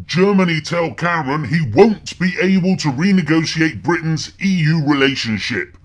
Germany tell Cameron he won't be able to renegotiate Britain's EU relationship.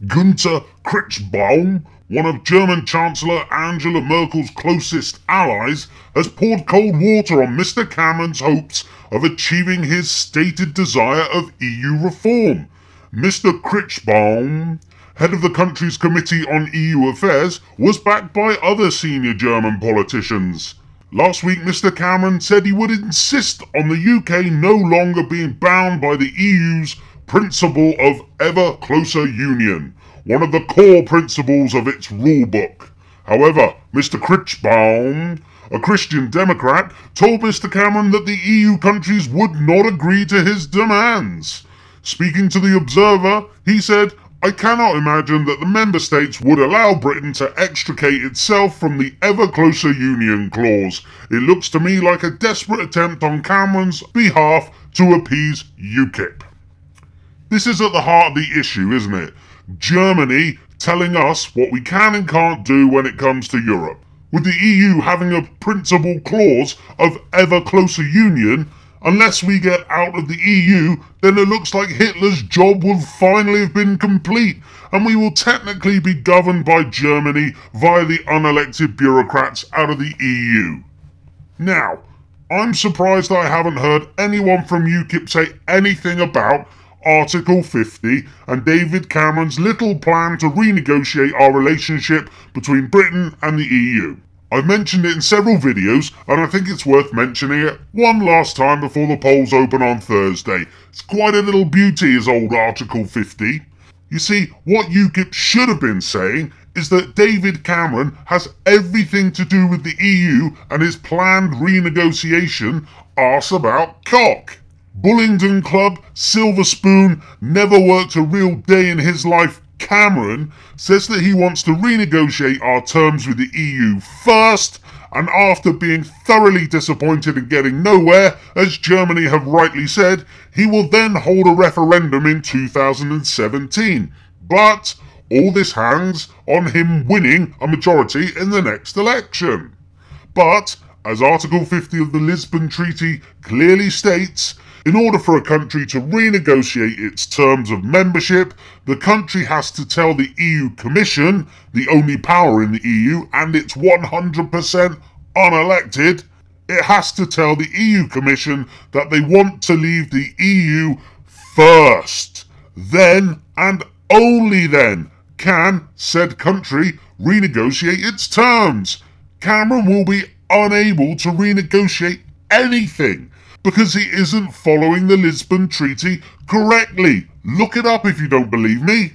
Günther Kritzbaum, one of German Chancellor Angela Merkel's closest allies, has poured cold water on Mr. Cameron's hopes of achieving his stated desire of EU reform. Mr. Kritzbaum, head of the country's Committee on EU Affairs, was backed by other senior German politicians. Last week, Mr. Cameron said he would insist on the UK no longer being bound by the EU's principle of ever closer union, one of the core principles of its rulebook. However, Mr. Kritzbaum, a Christian Democrat, told Mr. Cameron that the EU countries would not agree to his demands. Speaking to The Observer, he said, "I cannot imagine that the member states would allow Britain to extricate itself from the ever closer union clause. It looks to me like a desperate attempt on Cameron's behalf to appease UKIP." This is at the heart of the issue, isn't it? Germany telling us what we can and can't do when it comes to Europe. With the EU having a principal clause of ever closer union, unless we get out of the EU, then it looks like Hitler's job will finally have been complete, and we will technically be governed by Germany via the unelected bureaucrats out of the EU. Now, I'm surprised I haven't heard anyone from UKIP say anything about Article 50 and David Cameron's little plan to renegotiate our relationship between Britain and the EU. I've mentioned it in several videos, and I think it's worth mentioning it one last time before the polls open on Thursday. It's quite a little beauty, is old Article 50. You see, what UKIP should have been saying is that David Cameron has everything to do with the EU and his planned renegotiation arse about cock. Bullingdon Club, Silver Spoon, never worked a real day in his life Cameron says that he wants to renegotiate our terms with the EU first, and after being thoroughly disappointed and getting nowhere, as Germany have rightly said, he will then hold a referendum in 2017. But all this hangs on him winning a majority in the next election. But, as Article 50 of the Lisbon Treaty clearly states, in order for a country to renegotiate its terms of membership, the country has to tell the EU Commission, the only power in the EU, and it's 100% unelected, it has to tell the EU Commission that they want to leave the EU first. Then, and only then, can said country renegotiate its terms. Cameron will be unable to renegotiate anything, because he isn't following the Lisbon Treaty correctly. Look it up if you don't believe me.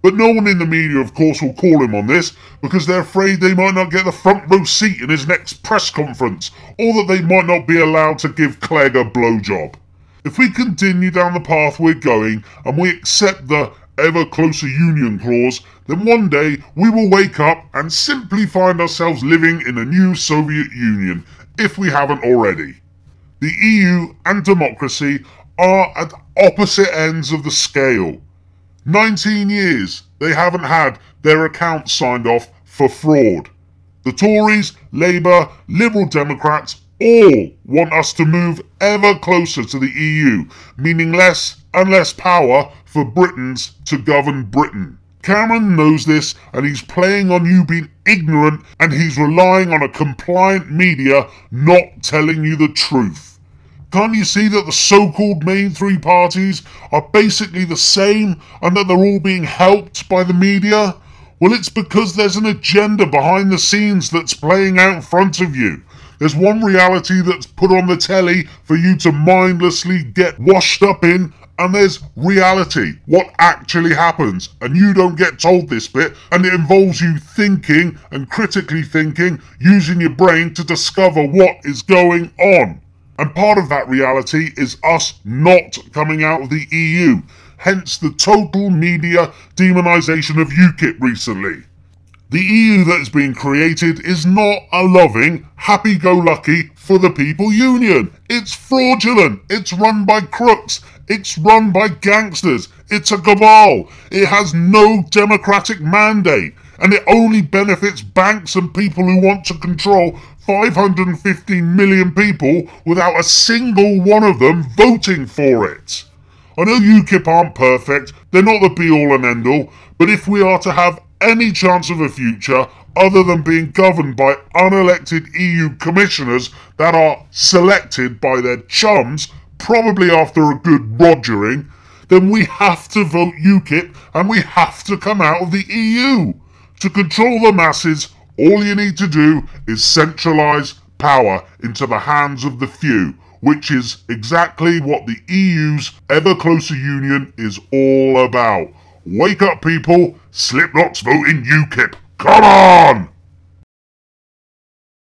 But no one in the media, of course, will call him on this, because they're afraid they might not get the front row seat in his next press conference, or that they might not be allowed to give Clegg a blowjob. If we continue down the path we're going, and we accept the ever closer union clause, then one day we will wake up and simply find ourselves living in a new Soviet Union, if we haven't already. The EU and democracy are at opposite ends of the scale. 19 years they haven't had their accounts signed off for fraud. The Tories, Labour, Liberal Democrats all want us to move ever closer to the EU, meaning less and less power for Britons to govern Britain. Cameron knows this, and he's playing on you being ignorant, and he's relying on a compliant media not telling you the truth. Can't you see that the so-called main three parties are basically the same and that they're all being helped by the media? Well, it's because there's an agenda behind the scenes that's playing out in front of you. There's one reality that's put on the telly for you to mindlessly get washed up in, and there's reality, what actually happens, and you don't get told this bit, and it involves you thinking and critically thinking, using your brain to discover what is going on. And part of that reality is us not coming out of the EU, hence the total media demonisation of UKIP recently. The EU that is being created is not a loving, happy-go-lucky, for-the-people union. It's fraudulent, it's run by crooks, it's run by gangsters, it's a cabal, it has no democratic mandate, and it only benefits banks and people who want to control 515 million people without a single one of them voting for it. I know UKIP aren't perfect, they're not the be-all and end-all, but if we are to have any chance of a future other than being governed by unelected EU commissioners that are selected by their chums, probably after a good rogering, then we have to vote UKIP and we have to come out of the EU. To control the masses, all you need to do is centralise power into the hands of the few, which is exactly what the EU's ever closer union is all about. Wake up, people. Slipknot's voting UKIP. Come on!